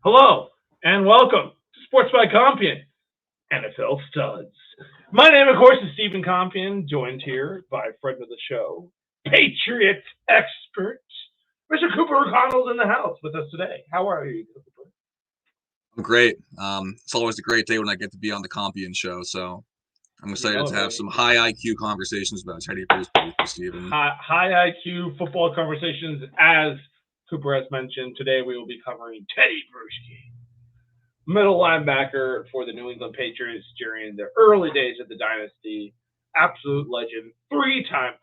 Hello and welcome to Sports by Compion, NFL Studs. My name, of course, is Stephen Compion, joined here by friend of the show, Patriots expert, Mr. Cooper O'Connell's in the house with us today. How are you, Cooper? I'm great. It's always a great day when I get to be on the Compion show, so I'm excited to have some high IQ conversations about Tedy Bruschi with you, Stephen. High IQ football conversations, as Cooper has mentioned. Today we will be covering Tedy Bruschi, middle linebacker for the New England Patriots during the early days of the dynasty. Absolute legend, three-time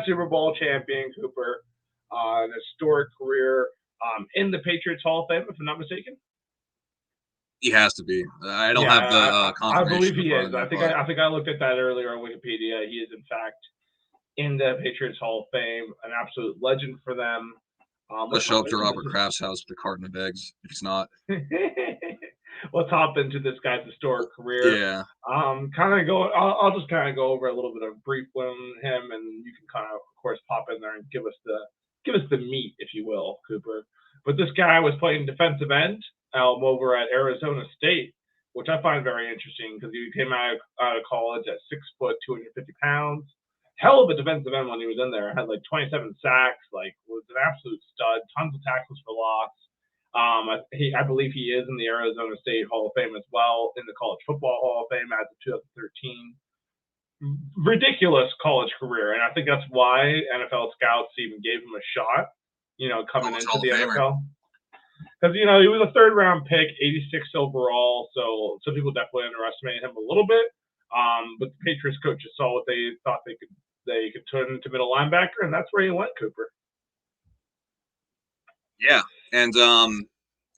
Super Bowl champion, Cooper. An historic career in the Patriots Hall of Fame, if I'm not mistaken. He has to be. I don't have the confirmation. I believe he is. I think I looked at that earlier on Wikipedia. He is in fact in the Patriots Hall of Fame. An absolute legend for them. Let's show up to Robert Kraft's house with a carton of eggs. If it's not, let's hop into this guy's historic career. Yeah. I'll just kind of go over a little bit of brief on him, and you can kind of course, pop in there and give us the meat, if you will, Cooper. But this guy was playing defensive end over at Arizona State, which I find very interesting because he came out of college at 6 foot, 250 pounds. Hell of a defensive end when he was in there. Had like 27 sacks, was an absolute stud. Tons of tackles for loss. I believe he is in the Arizona State Hall of Fame as well, in the College Football Hall of Fame as of 2013. Ridiculous college career, and I think that's why NFL scouts even gave him a shot, coming into the NFL. Because, he was a third-round pick, 86 overall, so some people definitely underestimated him a little bit. But the Patriots coaches saw what they thought they could turn into middle linebacker, and that's where he went, Cooper. Yeah, and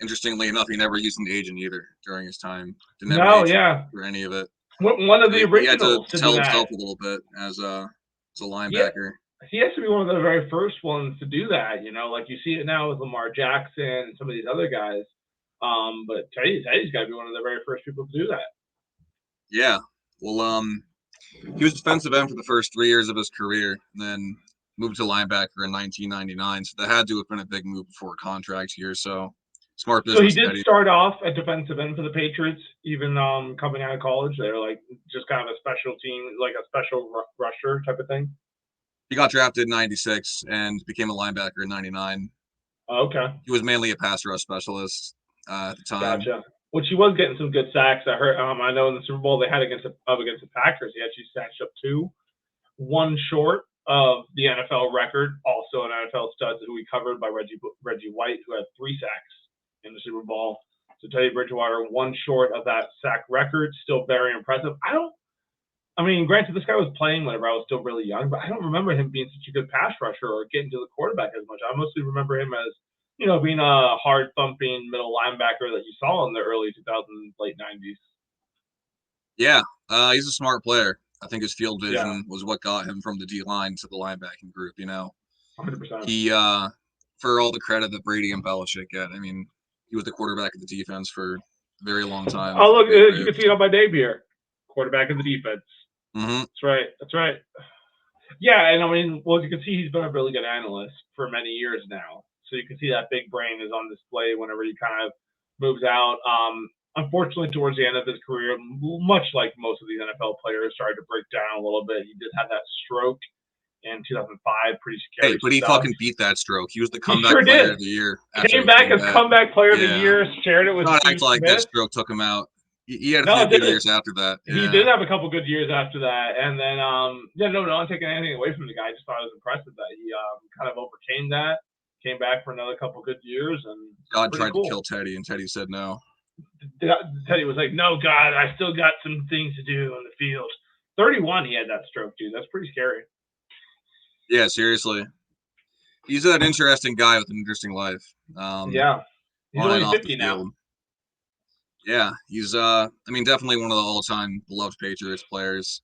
interestingly enough, he never used an agent either during his time. For any of it. One of the originals he had to tell himself a little bit as a linebacker. He has to be one of the very first ones to do that. Like you see it now with Lamar Jackson and some of these other guys. But Tedy's got to be one of the very first people to do that. Yeah. Well, he was defensive end for the first 3 years of his career, and then moved to linebacker in 1999. So that had to have been a big move before contract here. So smart business. So he did start off at defensive end for the Patriots, even coming out of college. They were just kind of a special team, like a special rusher type of thing. He got drafted in 96 and became a linebacker in 99. Okay. He was mainly a pass rush specialist at the time. Gotcha. Which he was getting some good sacks. I heard. I know in the Super Bowl they had against the Packers, he actually snatched up 2, 1 short of the NFL record. Also an NFL stud who we covered by Reggie White, who had 3 sacks in the Super Bowl. So Teddy Bridgewater 1 short of that sack record. Still very impressive. Granted, this guy was playing whenever I was still really young, but I don't remember him being such a good pass rusher or getting to the quarterback as much. I mostly remember him as, being a hard-thumping middle linebacker that you saw in the early 2000s, late 90s. Yeah, he's a smart player. I think his field vision was what got him from the D-line to the linebacking group, 100%. He, for all the credit that Brady and Belichick get, he was the quarterback of the defense for a very long time. Oh, look, you can see it on my name here. Quarterback of the defense. Mm-hmm. That's right. Yeah, and you can see he's been a really good analyst for many years now. So you can see that big brain is on display whenever he kind of moves out. Unfortunately, towards the end of his career, much like most of these NFL players, started to break down a little bit. He did have that stroke in 2005, pretty scary. Hey, but he fucking beat that stroke. He was the comeback player of the year. Came back as comeback player of the year, shared it with Steve Smith. That stroke took him out. He had a few good years after that. He did have a couple good years after that. And then, not taking anything away from the guy. I just thought it was impressive that he kind of overcame that, came back for another couple good years. And God tried to kill Tedy, and Tedy said no. Tedy was like, no, God, I still got some things to do on the field. 31, he had that stroke, dude. That's pretty scary. Yeah, seriously. He's an interesting guy with an interesting life. He's only 50 now. Yeah, he's definitely one of the all-time beloved Patriots players.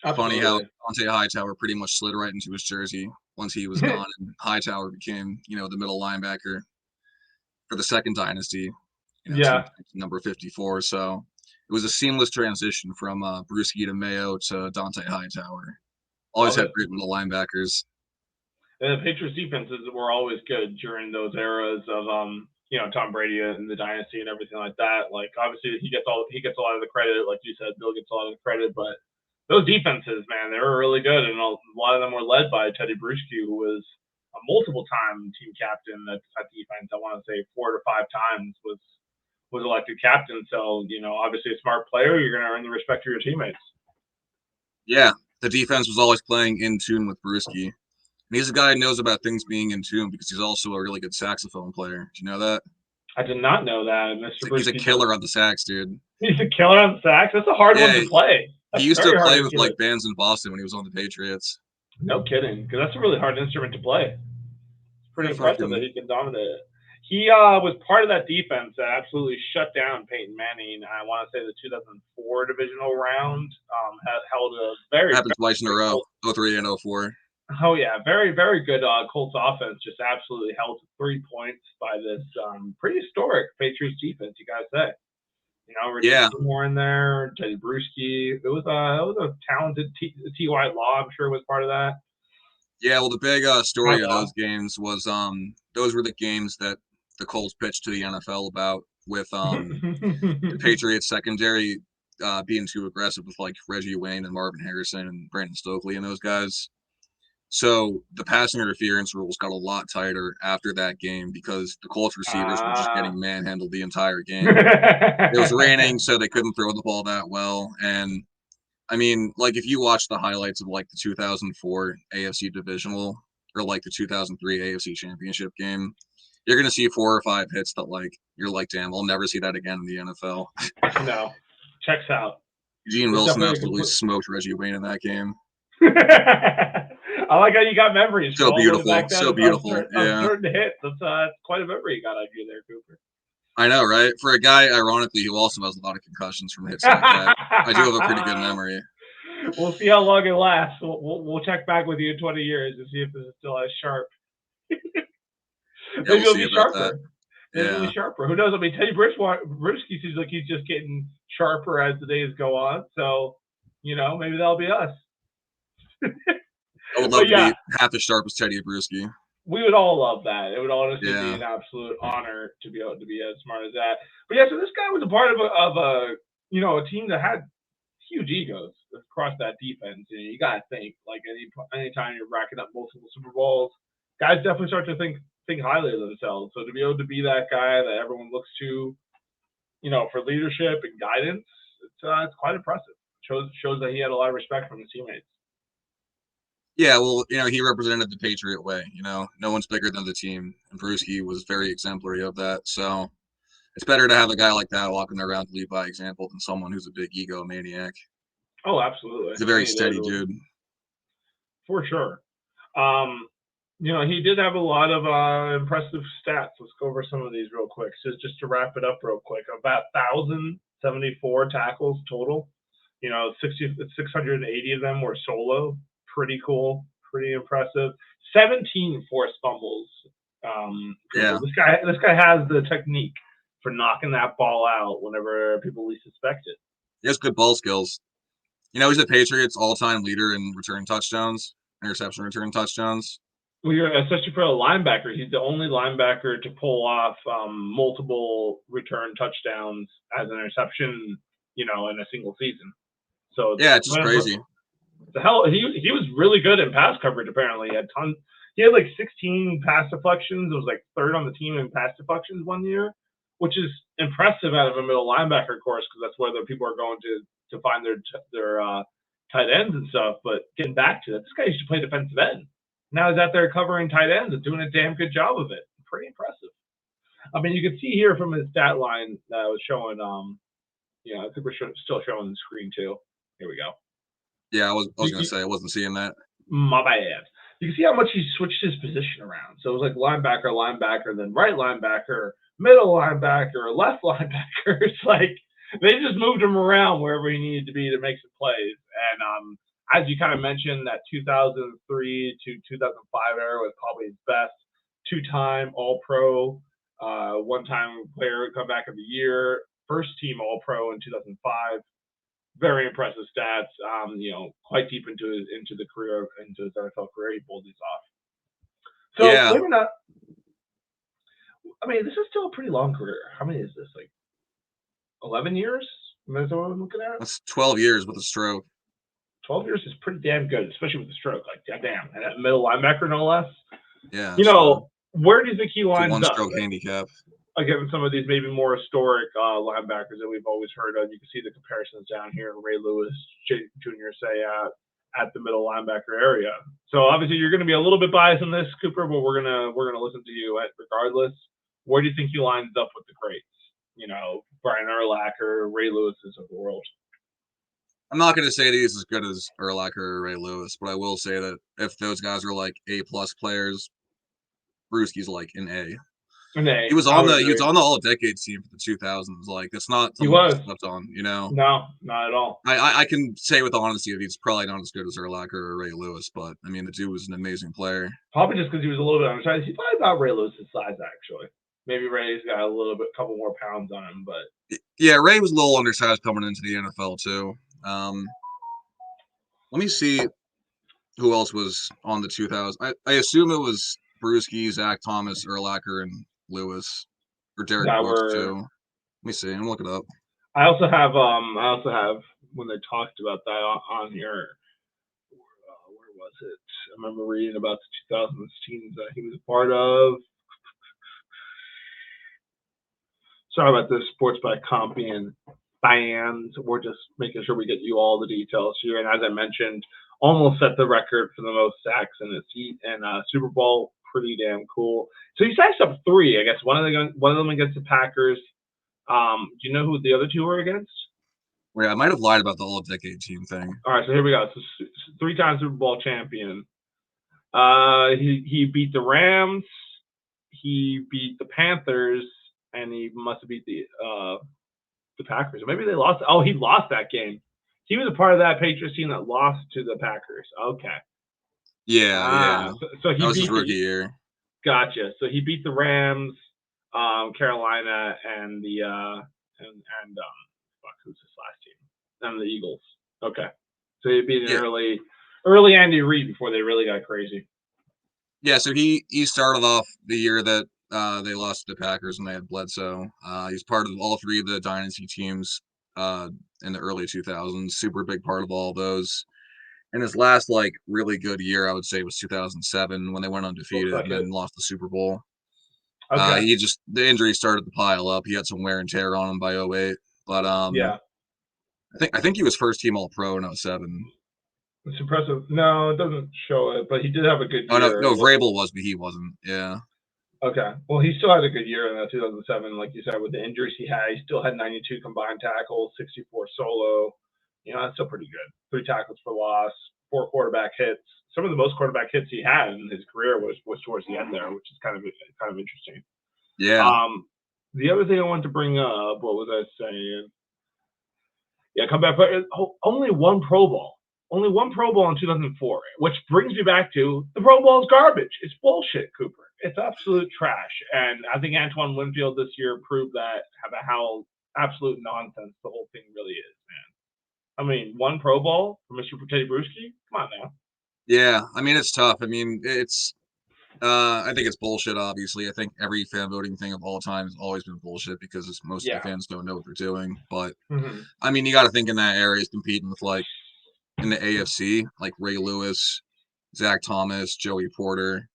Absolutely. Funny how Dante Hightower pretty much slid right into his jersey once he was gone, and Hightower became, the middle linebacker for the second dynasty. Number 54. So it was a seamless transition from Bruschi to Mayo to Dante Hightower. Always had great middle linebackers. And the Patriots defenses were always good during those eras of Tom Brady and the dynasty and everything like that. Like obviously he gets a lot of the credit, like you said, Bill gets a lot of the credit, but those defenses, man, they were really good, and a lot of them were led by Tedy Bruschi, who was a multiple-time team captain at defense. I want to say 4 to 5 times was elected captain. So obviously a smart player, you're going to earn the respect of your teammates. Yeah, the defense was always playing in tune with Brischi. And he's a guy who knows about things being in tune because he's also a really good saxophone player. Do you know that? I did not know that, Mr. He's a killer on the sax, dude. He's a killer on the sax? That's a hard one to play. He used to play with like bands in Boston when he was on the Patriots. No kidding, because that's a really hard instrument to play. It's pretty impressive that he can dominate it. He was part of that defense that absolutely shut down Peyton Manning. I want to say the 2004 divisional round held a very happened twice in a row, 03 and 04. Oh yeah, very very good Colts offense. Just absolutely held 3 points by this pretty historic Patriots defense. You gotta say. Reggie Moore in there, Tedy Bruschi. It was a talented T.Y. Law. I'm sure was part of that. Yeah, well, the big story of those games was those were the games that the Colts pitched to the NFL about, with the Patriots secondary being too aggressive with like Reggie Wayne and Marvin Harrison and Brandon Stokely and those guys. So the passing interference rules got a lot tighter after that game because the Colts receivers were just getting manhandled the entire game. It was raining, so they couldn't throw the ball that well. And I mean, like if you watch the highlights of like the 2004 AFC divisional or like the 2003 AFC championship game, you're gonna see 4 or 5 hits that like you're like, damn, I'll never see that again in the NFL. No, checks out. Gene Wilson absolutely smoked Reggie Wayne in that game. I like how you got memories. So beautiful, so beautiful. Yeah, certain hits. That's quite a memory you got out of you there, Cooper. I know, right? For a guy, ironically, who also has a lot of concussions from hits like that, I do have a pretty good memory. We'll see how long it lasts. We'll check back with you in 20 years and see if this is still as sharp. Maybe it'll be sharper. Maybe it'll be sharper. Who knows? I mean, Tedy Bruschi seems like he's just getting sharper as the days go on. So, maybe that'll be us. I would love to be half as sharp as Tedy Bruschi. We would all love that. It would honestly be an absolute honor to be able to be as smart as that. But yeah, so this guy was a part of a team that had huge egos across that defense. You got to think, like anytime you're racking up multiple Super Bowls, guys definitely start to think highly of themselves. So to be able to be that guy that everyone looks to, for leadership and guidance, it's quite impressive. Shows that he had a lot of respect from his teammates. Yeah, well, he represented the Patriot way. No one's bigger than the team, and Bruschi was very exemplary of that. So it's better to have a guy like that walking around to lead by example than someone who's a big ego maniac. Oh, absolutely. He's a very steady dude. For sure. He did have a lot of impressive stats. Let's go over some of these real quick. So just to wrap it up real quick, about 1,074 tackles total. 680 of them were solo. Pretty cool, pretty impressive. 17 forced fumbles. This guy has the technique for knocking that ball out whenever people least suspect it. He has good ball skills. He's the Patriots' all-time leader in interception return touchdowns. Well, especially for a linebacker, he's the only linebacker to pull off multiple return touchdowns as an interception, in a single season. So it's just crazy. The hell, he was really good in pass coverage. Apparently, he had like 16 pass deflections. It was like third on the team in pass deflections one year, which is impressive out of a middle linebacker course because that's where the people are going to find their tight ends and stuff. But getting back to that, this guy used to play defensive end. Now he's out there covering tight ends and doing a damn good job of it. Pretty impressive. I mean, you can see here from his stat line that I was showing. I think we're still showing the screen too. Here we go. Yeah, I was going to say I wasn't seeing that. My bad. You can see how much he switched his position around. So it was like linebacker, then right linebacker, middle linebacker, left linebacker. It's like they just moved him around wherever he needed to be to make some plays. And as you kind of mentioned, that 2003 to 2005 era was probably his best. 2-time All-Pro, one-time player comeback of the year, first-team All-Pro in 2005. Very impressive stats. Quite deep into the career, into his NFL career, he pulled these off. So believe it or not, I mean, this is still a pretty long career. How many is this? Like 11 years? That's what I'm looking at. That's 12 years with a stroke. 12 years is pretty damn good, especially with the stroke. Like, damn, and that middle linebacker, no less. Yeah. You know, where do you think he it's a lines up? one-stroke handicap. Again, some of these maybe more historic linebackers that we've always heard of. You can see the comparisons down here. Ray Lewis Jr. say at the middle linebacker area. So obviously you're going to be a little bit biased in this, Cooper, but we're gonna listen to you regardless. Where do you think he lines up with the greats? You know, Brian Urlacher, Ray Lewis's of the world. I'm not going to say that he's as good as Urlacher or Ray Lewis, but I will say that if those guys are like A+ players, Bruschi's like an A. He was on the All-Decade team for the 2000s. Like, that's not something he slept on, you know? No, not at all. I can say with honesty that he's probably not as good as Urlacher or Ray Lewis, but I mean, the dude was an amazing player. Probably just because he was a little bit undersized. He's probably about Ray Lewis's size, actually. Maybe Ray's got a couple more pounds on him, but yeah, Ray was a little undersized coming into the NFL too. Let me see who else was on the 2000s. I assume it was Bruschi, Zach Thomas, Urlacher, and Lewis, or Derek Brooks too. Let me see. I'm looking it up. I also have when they talked about that on here. Where was it? I remember reading about the 2000s teams that he was a part of. Sorry about this, Sports by Comp being fans. We're just making sure we get you all the details here. And as I mentioned, almost set the record for the most sacks in a Super Bowl. Pretty damn cool. So he sacks up 3. I guess one of them against the Packers. Do you know who the other 2 were against? Wait, I might have lied about the All-Decade team thing. All right, so here we go. So 3-time Super Bowl champion. He beat the Rams. He beat the Panthers, and he must have beat the Packers. Or maybe they lost. Oh, he lost that game. He was a part of that Patriots team that lost to the Packers. Okay. Yeah. So he that was beat his rookie year. Gotcha. So he beat the Rams, Carolina, and the who's his last team? And the Eagles. Okay. So he beat an early Andy Reid before they really got crazy. Yeah. So he started off the year that they lost to the Packers and they had Bledsoe. He's part of all 3 of the dynasty teams in the early 2000s. Super big part of all of those. And his last really good year, I would say, was 2007 when they went undefeated and then lost the Super Bowl. Okay. The injuries started to pile up. He had some wear and tear on him by 2008. But yeah, I think he was first team All-Pro in 2007. It's impressive. No, it doesn't show it, but he did have a good year. Oh, no, Vrabel was, but he wasn't. Yeah. Okay. Well, he still had a good year in 2007, like you said, with the injuries he had. He still had 92 combined tackles, 64 solo. You know, that's still pretty good. 3 tackles for loss, 4 quarterback hits. Some of the most quarterback hits he had in his career was towards the end there, which is kind of interesting. Yeah. The other thing I wanted to bring up, what was I saying? Yeah, come back. But only 1 Pro Bowl. Only 1 Pro Bowl in 2004, which brings me back to the Pro Bowl is garbage. It's bullshit, Cooper. It's absolute trash. And I think Antoine Winfield this year proved that how absolute nonsense the whole thing really is, man. I mean, 1 Pro Bowl for Mr. Tedy Bruschi? Come on now. Yeah, I mean, it's tough. I mean, it's I think it's bullshit, obviously. I think every fan voting thing of all time has always been bullshit because most of the fans don't know what they're doing. But, I mean, you got to think in that area is competing with, in the AFC, like Ray Lewis, Zach Thomas, Joey Porter,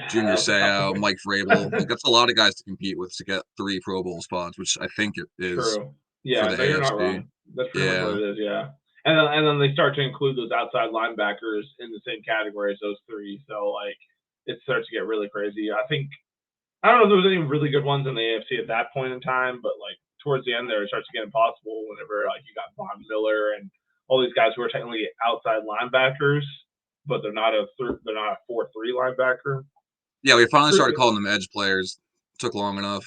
Junior Seau, Mike Vrabel. That's a lot of guys to compete with to get 3 Pro Bowl spots, which I think it is. True. Yeah, for the no, AFC. You're not wrong. That's pretty much what it is, yeah. And then they start to include those outside linebackers in the same category as those 3. So, it starts to get really crazy. I don't know if there was any really good ones in the AFC at that point in time, but, towards the end there, it starts to get impossible whenever, you got Von Miller and all these guys who are technically outside linebackers, but they're not a 4-3 linebacker. Yeah, we finally started calling them edge players. It took long enough.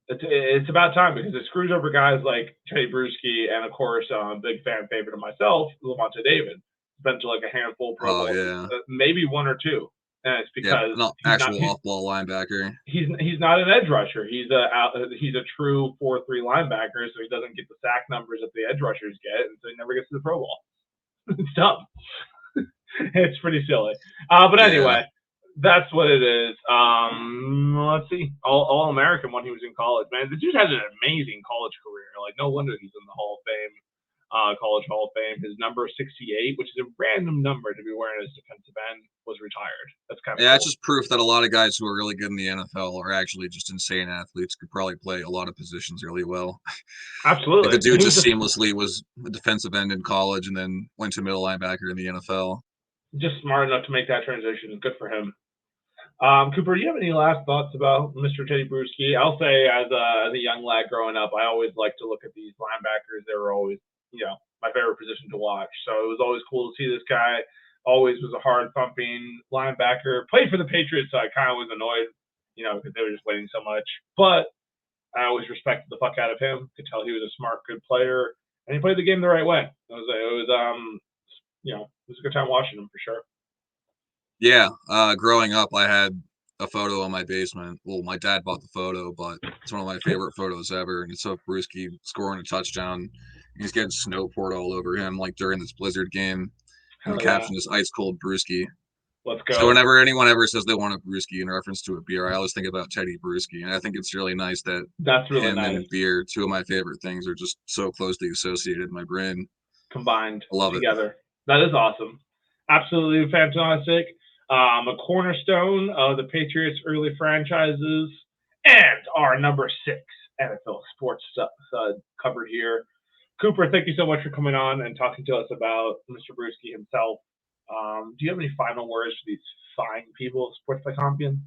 It's about time because it screws over guys like Tedy Bruschi and, of course, big fan favorite of myself, Lavonte David. Been to a handful of Pro Bowls, maybe 1 or 2, and it's because not actual off-ball linebacker. He's not an edge rusher. He's a true 4-3 linebacker, so he doesn't get the sack numbers that the edge rushers get, and so he never gets to the Pro Bowl. It's dumb. It's pretty silly. But anyway, That's what it is. Let's see. All American when he was in college, man. The dude had an amazing college career. Like, no wonder he's in the Hall of Fame, College Hall of Fame. His number 68, which is a random number to be wearing as defensive end, was retired. That's kind of Yeah, it's cool. just proof that a lot of guys who are really good in the NFL are actually just insane athletes, could probably play a lot of positions really well. Like the Absolutely. And dude he was just seamlessly was a defensive end in college and then went to middle linebacker in the NFL. just smart enough to make that transition. Good for him. Cooper, do you have any last thoughts about Mr. Tedy Bruschi? I'll say, as a young lad growing up, I always liked to look at these linebackers. They were always, my favorite position to watch. So it was always cool to see this guy. Always was a hard thumping linebacker. Played for the Patriots, so I kind of was annoyed, because they were just winning so much. But I always respected the fuck out of him. Could tell he was a smart, good player, and he played the game the right way. It was a good time watching him for sure. Yeah, growing up, I had a photo in my basement. Well, my dad bought the photo, but it's one of my favorite photos ever. And it's of Bruschi scoring a touchdown. He's getting snow poured all over him, like during this Blizzard game. And the Hell yeah, caption is "Ice Cold Bruschi." let's So go. whenever anyone ever says they want a brewski in reference to a beer, I always think about Tedy Bruschi, and I think it's really nice that That's really him nice. and beer, two of my favorite things, are just so closely associated in my brain. Combined I love it. together. That is awesome. Absolutely fantastic. A cornerstone of the Patriots' early franchises and our number 6 NFL sports covered here. Cooper, thank you so much for coming on and talking to us about Mr. Bruschi himself. Do you have any final words for these fine people, Sports by Compion?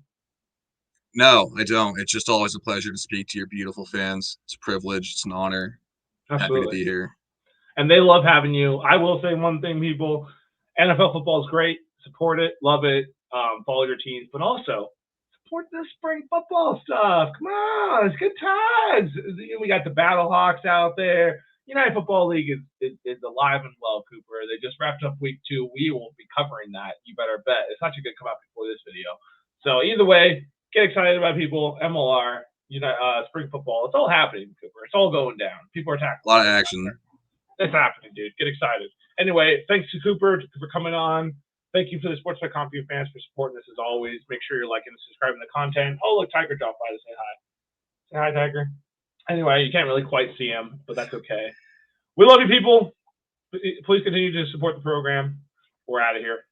No, I don't. It's just always a pleasure to speak to your beautiful fans. It's a privilege. It's an honor. Happy to Absolutely. be here. And they love having you. I will say one thing, people: NFL football is great. Support it, love it, follow your teams, but also support the spring football stuff. Come on, it's good times. We got the Battle Hawks out there. United Football League is alive and well, Cooper. They just wrapped up week 2. We will be covering that. You better bet. It's actually going to come out before this video. So either way, get excited about people. MLR, spring football. It's all happening, Cooper. It's all going down. People are A tackling. lot of action. It's happening, dude. Get excited. Anyway, thanks to Cooper for coming on. Thank you for the Sports by Compu fans for supporting us as always. Make sure you're liking and subscribing to the content. Oh, look, Tiger dropped by to say hi. Say hi, Tiger. Anyway, you can't really quite see him, but that's okay. We love you, people. Please continue to support the program. We're out of here.